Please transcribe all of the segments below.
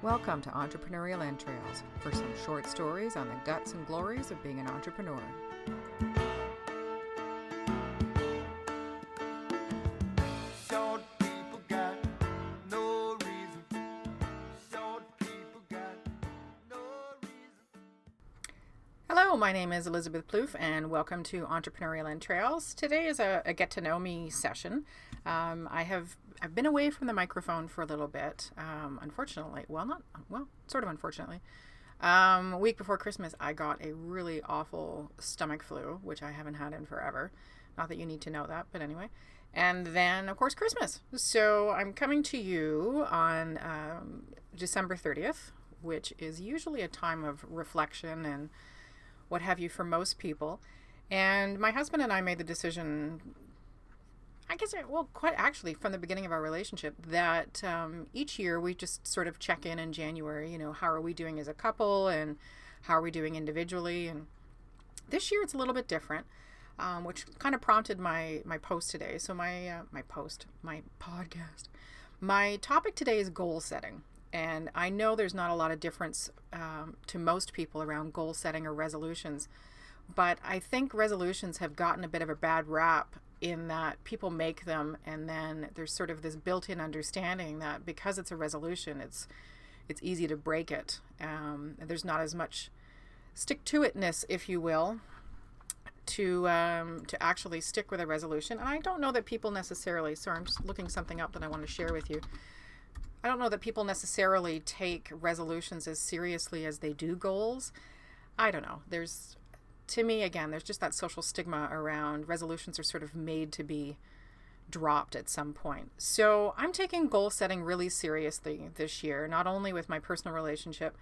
Welcome to Entrepreneurial Entrails for some short stories on the guts and glories of being an entrepreneur. Hello, my name is Elizabeth Plouffe and welcome to Entrepreneurial Entrails. Today is a get to know me session. I've been away from the microphone for a little bit, unfortunately. Sort of unfortunately. A week before Christmas, I got a really awful stomach flu, which I haven't had in forever. Not that you need to know that, but anyway. And then, of course, Christmas. So I'm coming to you on December 30th, which is usually a time of reflection and what have you for most people. And my husband and I made the decision, quite actually from the beginning of our relationship, that each year we just sort of check in January, how are we doing as a couple and how are we doing individually. And this year it's a little bit different, which kind of prompted my post today. So my podcast. My topic today is goal setting. And I know there's not a lot of difference to most people around goal setting or resolutions, but I think resolutions have gotten a bit of a bad rap in that people make them and then there's sort of this built-in understanding that because it's a resolution, it's easy to break it. There's not as much stick-to-itness, if you will, to actually stick with a resolution. And I don't know that people necessarily, sorry, I'm just looking something up that I want to share with you. I don't know that people necessarily take resolutions as seriously as they do goals. I don't know. There's just that social stigma around resolutions are sort of made to be dropped at some point. So I'm taking goal setting really seriously this year, not only with my personal relationship,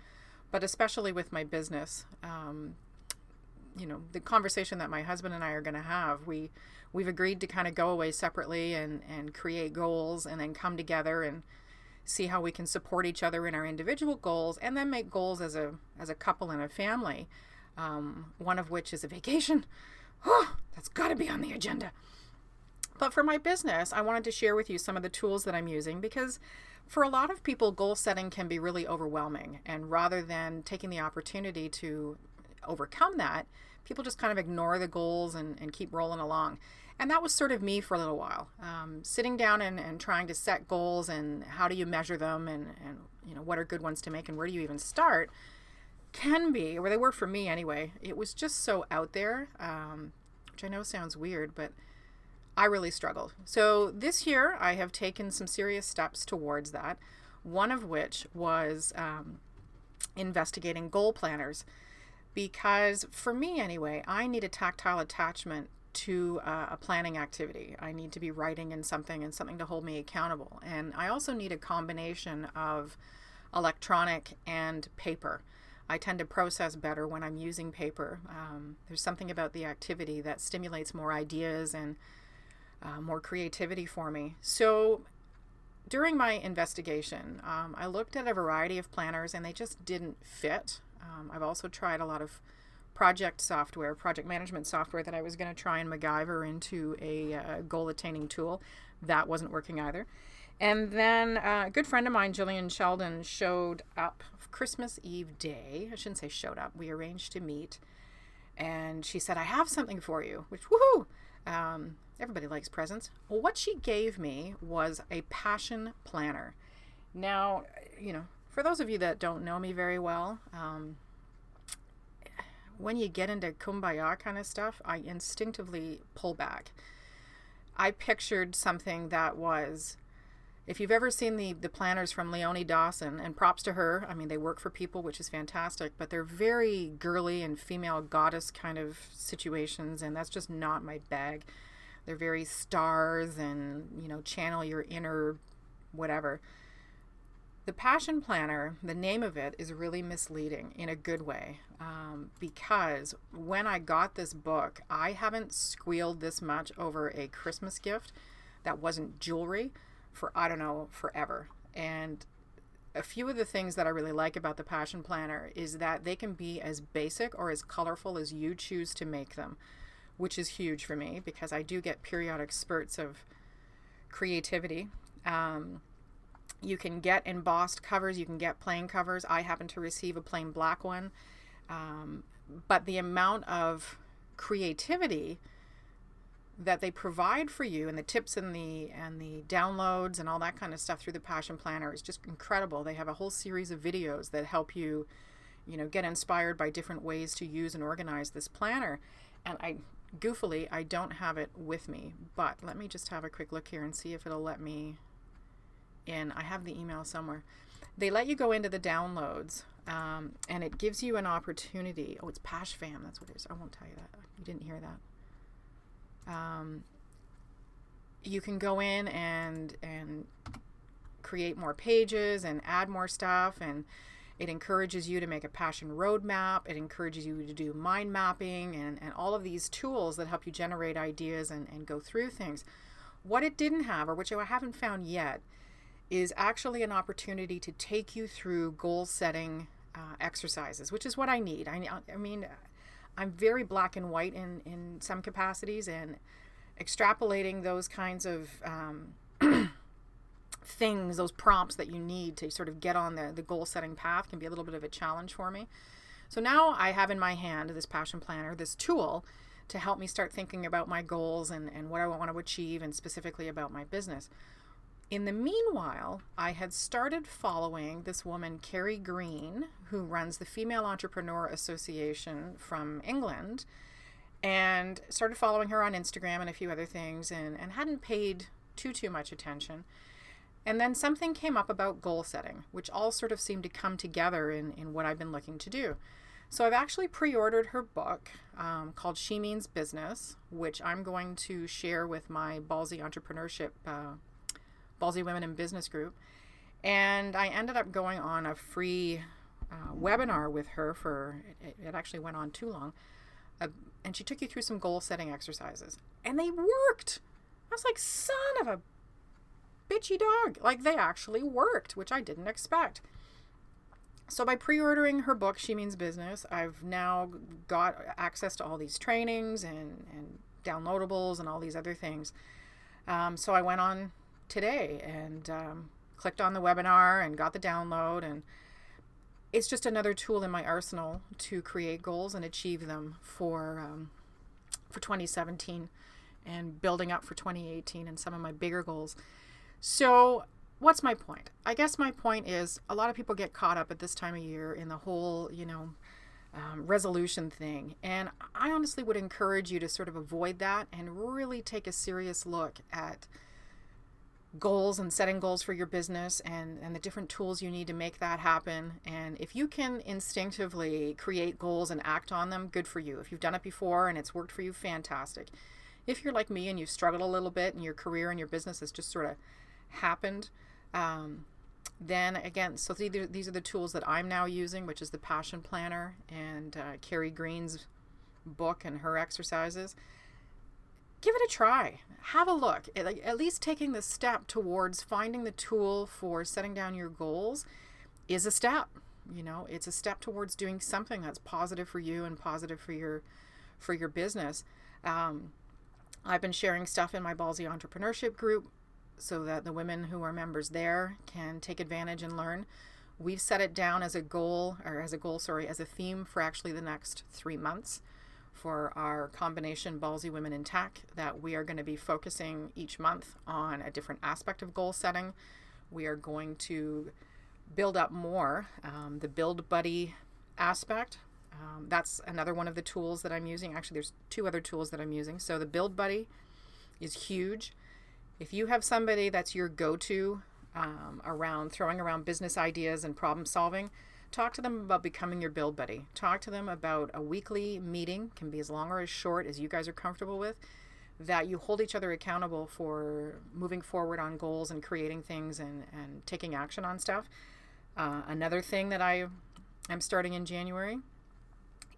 but especially with my business. The conversation that my husband and I are going to have, we've agreed to kind of go away separately and create goals and then come together and see how we can support each other in our individual goals and then make goals as a couple and a family. One of which is a vacation. Oh, that's got to be on the agenda. But for my business, I wanted to share with you some of the tools that I'm using because for a lot of people, goal setting can be really overwhelming. And rather than taking the opportunity to overcome that, people just kind of ignore the goals and keep rolling along. And that was sort of me for a little while, sitting down and trying to set goals and how do you measure them and what are good ones to make and where do you even start can be, or they were for me anyway. It was just so out there, which I know sounds weird, but I really struggled. So this year I have taken some serious steps towards that, one of which was investigating goal planners. Because for me anyway, I need a tactile attachment to a planning activity. I need to be writing in something and something to hold me accountable. And I also need a combination of electronic and paper. I tend to process better when I'm using paper. There's something about the activity that stimulates more ideas and more creativity for me. So during my investigation, I looked at a variety of planners and they just didn't fit. I've also tried a lot of project management software that I was going to try and MacGyver into a goal-attaining tool. That wasn't working either. And then a good friend of mine, Jillian Sheldon, showed up Christmas Eve day. I shouldn't say showed up. We arranged to meet. And she said, I have something for you, which, woohoo! Everybody likes presents. Well, what she gave me was a passion planner. Now, for those of you that don't know me very well, when you get into kumbaya kind of stuff, I instinctively pull back. I pictured something that was, if you've ever seen the planners from Leonie Dawson, and props to her, I mean, they work for people, which is fantastic, but they're very girly and female goddess kind of situations, and that's just not my bag. They're very stars and, channel your inner whatever. The Passion Planner, the name of it is really misleading in a good way, because when I got this book, I haven't squealed this much over a Christmas gift that wasn't jewelry for, forever. And a few of the things that I really like about the Passion Planner is that they can be as basic or as colorful as you choose to make them, which is huge for me because I do get periodic spurts of creativity. You can get embossed covers. You can get plain covers. I happen to receive a plain black one. But the amount of creativity that they provide for you, and the tips and the downloads and all that kind of stuff through the Passion Planner is just incredible. They have a whole series of videos that help you, get inspired by different ways to use and organize this planner. And I don't have it with me, but let me just have a quick look here and see if it'll let me in. I have the email somewhere. They let you go into the downloads, and it gives you an opportunity. Oh, it's PashFam. That's what it is. I won't tell you that. You didn't hear that. You can go in and create more pages and add more stuff, and it encourages you to make a passion roadmap. It encourages you to do mind mapping and all of these tools that help you generate ideas and go through things. What it didn't have, or which I haven't found yet, is actually an opportunity to take you through goal setting exercises, which is what I need. I mean, I'm very black and white in some capacities, and extrapolating those kinds of things, those prompts that you need to sort of get on the goal setting path can be a little bit of a challenge for me. So now I have in my hand this Passion Planner, this tool to help me start thinking about my goals and what I want to achieve, and specifically about my business. In the meanwhile, I had started following this woman, Carrie Green, who runs the Female Entrepreneur Association from England, and started following her on Instagram and a few other things, and hadn't paid too much attention. And then something came up about goal setting, which all sort of seemed to come together in what I've been looking to do. So I've actually pre-ordered her book called She Means Business, which I'm going to share with my Ballsy Entrepreneurship Ballsy Women in Business group. And I ended up going on a free webinar with her it actually went on too long. And she took you through some goal setting exercises. And they worked. I was like, son of a bitchy dog. Like, they actually worked, which I didn't expect. So by pre-ordering her book, She Means Business, I've now got access to all these trainings and downloadables and all these other things. So I went on today and clicked on the webinar and got the download, and it's just another tool in my arsenal to create goals and achieve them for 2017 and building up for 2018 and some of my bigger goals. So what's my point? I guess my point is a lot of people get caught up at this time of year in the whole, resolution thing. And I honestly would encourage you to sort of avoid that and really take a serious look at goals and setting goals for your business and the different tools you need to make that happen. And if you can instinctively create goals and act on them, good for you. If you've done it before and it's worked for you, fantastic. If you're like me and you've struggled a little bit and your career and your business has just sort of happened, then again, so these are the tools that I'm now using, which is the Passion Planner and Carrie Green's book and her exercises. Give it a try. Have a look. At least taking the step towards finding the tool for setting down your goals is a step. It's a step towards doing something that's positive for you and positive for your business. I've been sharing stuff in my Ballsy Entrepreneurship group so that the women who are members there can take advantage and learn. We've set it down as a theme for actually the next 3 months for our combination Ballsy Women in Tech, that we are going to be focusing each month on a different aspect of goal setting. We are going to build up more the Build Buddy aspect. That's another one of the tools that I'm using. Actually, there's 2 other tools that I'm using. So the Build Buddy is huge. If you have somebody that's your go-to around throwing around business ideas and problem solving, talk to them about becoming your Build Buddy. Talk to them about a weekly meeting, can be as long or as short as you guys are comfortable with, that you hold each other accountable for moving forward on goals and creating things and taking action on stuff. Another thing that I'm starting in January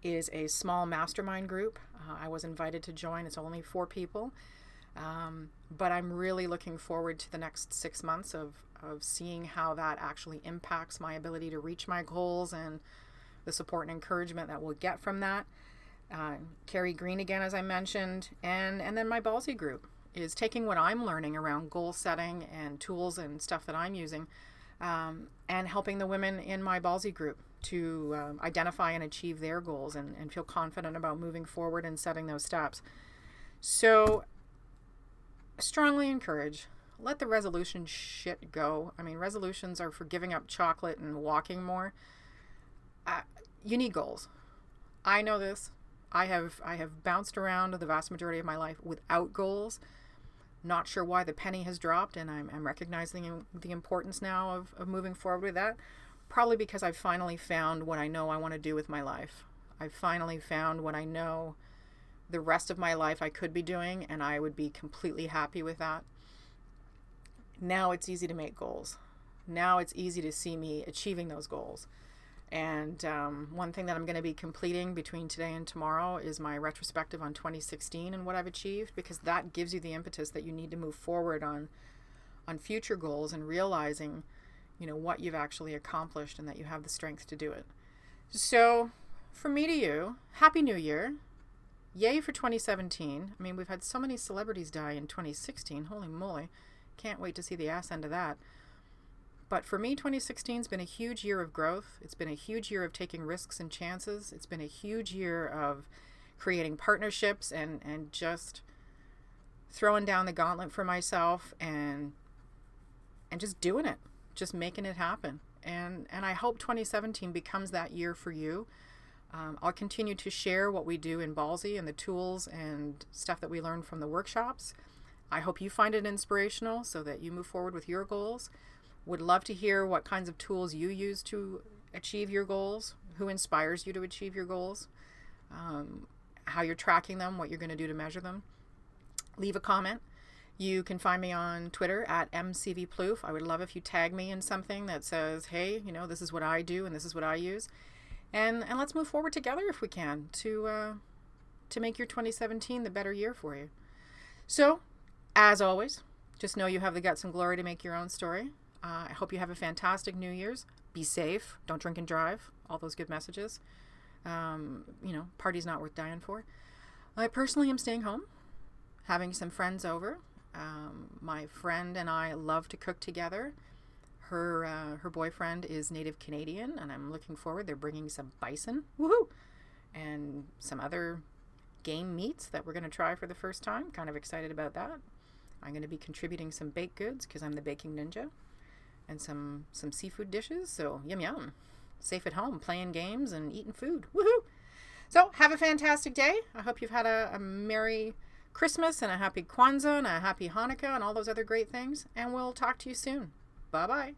is a small mastermind group. I was invited to join. It's only 4 people. But I'm really looking forward to the next 6 months of seeing how that actually impacts my ability to reach my goals and the support and encouragement that we'll get from that. Carrie Green, again, as I mentioned, and then my Ballsy group is taking what I'm learning around goal setting and tools and stuff that I'm using, and helping the women in my Ballsy group to identify and achieve their goals and feel confident about moving forward and setting those steps. So strongly encourage, let the resolution shit go. I mean, resolutions are for giving up chocolate and walking more. You need goals. I know this. I have bounced around the vast majority of my life without goals. Not sure why the penny has dropped, and I'm recognizing the importance now of moving forward with that. Probably because I've finally found what I know I want to do with my life. I've finally found what I know the rest of my life I could be doing, and I would be completely happy with that. Now it's easy to make goals. Now it's easy to see me achieving those goals. And one thing that I'm going to be completing between today and tomorrow is my retrospective on 2016 and what I've achieved, because that gives you the impetus that you need to move forward on future goals and realizing, what you've actually accomplished and that you have the strength to do it. So from me to you, Happy New Year. Yay for 2017. I mean, we've had so many celebrities die in 2016. Holy moly. Can't wait to see the ass end of that. But for me, 2016 has been a huge year of growth. It's been a huge year of taking risks and chances. It's been a huge year of creating partnerships and just throwing down the gauntlet for myself and just doing it, just making it happen. And I hope 2017 becomes that year for you. I'll continue to share what we do in Ballsy and the tools and stuff that we learn from the workshops. I hope you find it inspirational so that you move forward with your goals. Would love to hear what kinds of tools you use to achieve your goals, who inspires you to achieve your goals, how you're tracking them, what you're going to do to measure them. Leave a comment. You can find me on Twitter at mcvplouf. I would love if you tag me in something that says, hey, this is what I do and this is what I use. And let's move forward together if we can to make your 2017 the better year for you. So, as always, just know you have the guts and glory to make your own story. I hope you have a fantastic New Year's. Be safe. Don't drink and drive. All those good messages. Party's not worth dying for. I personally am staying home, having some friends over. My friend and I love to cook together. Her boyfriend is Native Canadian, and I'm looking forward. They're bringing some bison, woohoo, and some other game meats that we're going to try for the first time. Kind of excited about that. I'm going to be contributing some baked goods because I'm the baking ninja, and some seafood dishes. So yum yum. Safe at home, playing games and eating food. Woohoo! So have a fantastic day. I hope you've had a Merry Christmas and a Happy Kwanzaa and a Happy Hanukkah and all those other great things. And we'll talk to you soon. Bye-bye.